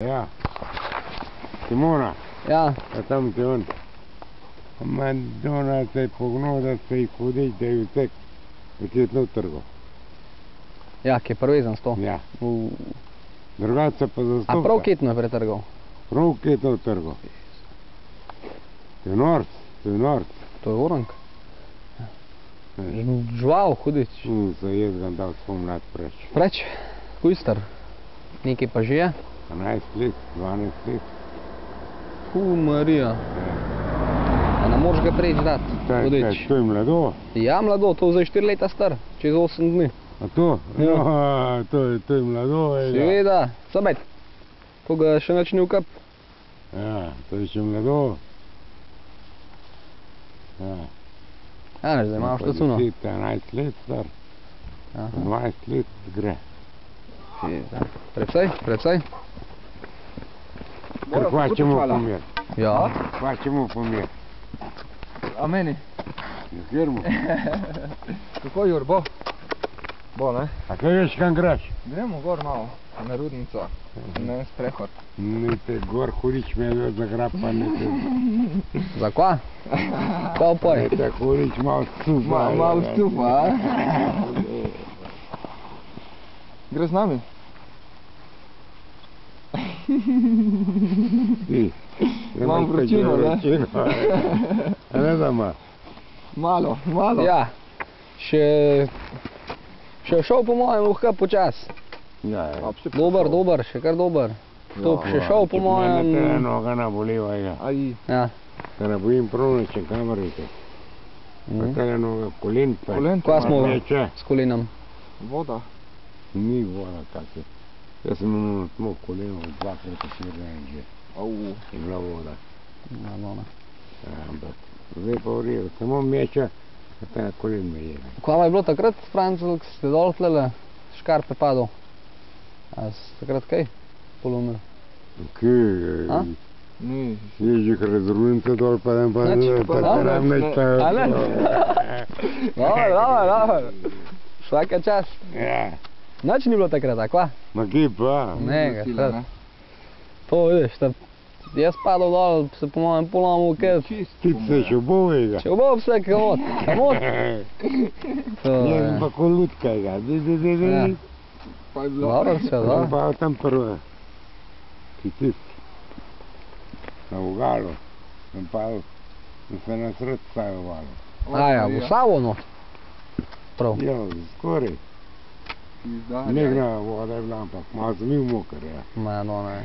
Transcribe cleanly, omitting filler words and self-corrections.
Ja. Simona. Ja. A tam ti on. Madonna se je pognil, da se jih hudič, da je vsek vsvetlo trgo. Ja, ki je prvezan s to. Ja. Drugače pa zastopta. A prav ketno je pretrgal? Prav ketno je trgo. To je norc, to je norc. To je orank. Žval, hudič. Se jaz ga dal spomnat preč. Preč? Kuj star? Nekaj pa že je? 12 let, 12 let. Marija. A ne moreš ga preč dati, hudič? To je mlado? Ja, mlado, to je zdaj 4 leta star, čez 8 dni. A to? Ja, to je mlado, Seveda, sabet. To ga še nič ni vkap. Ja, to je še mlado. Ja. Ja, ne, zdaj imaš to cuno. 11 let star. 20 let gre. Precej. Kar hvačemo pomir. Ja. Hvačemo pomir. A meni? Zgirmo. Kako, Jur, bo? Bo, ne? A kaj veš, kam greš? Gremo gor malo, na rudnico, na sprehod. Nite gor hudič me je zagrab, pa nite... Za kva? Kva upoj? Nite hudič malo stupa. Malo stupa, a? Gre z nami? Ti. Imam vročino, ne? A ne da ima? Malo. Ja. Še šel po mojem lahko počas. Ja. Dober, še kar dober. To še šel po mojem... Mene te noga naboliva, ja. Aj. Ja. Da ne bojim pronoče kamerite. Pa tele noga kolen pa... Kva smo Meče. s kolenom? Voda. Ni voda taki. Jaz sem imel tmo koleno, 2 krata smirjen že. Au. Je bila voda. Madonna. Ampak zdaj pa v redu. Samo meče, pa tega kolen me je. Kva je bilo takrat, Francel, ko ste dol tlele škarpe padal? A ste takrat kaj polomili? A? Ni. Je že kar razrujnice dol padem, pa nam neč pa... A ne? Dobar. Vsaka čast. Ja. Nič ni bilo takrat, a kva? Ma kje pa? Ne, ga sred. To vidiš, jaz padal dol, se po mojem polomil kaj. Ti se še obovega. Še obov vse, kamot. Jaz pa ko lutka ga. Pa je bilo. Dobro se, da. Pa tam prve. Ki tist. Na Vogalu. Sem padal, sem se na sred stavil valo. Aja, v Savo not. Prav. Ja, skoraj. Negra voda je bila, ampak malo sem bil moker, ja. Madonna.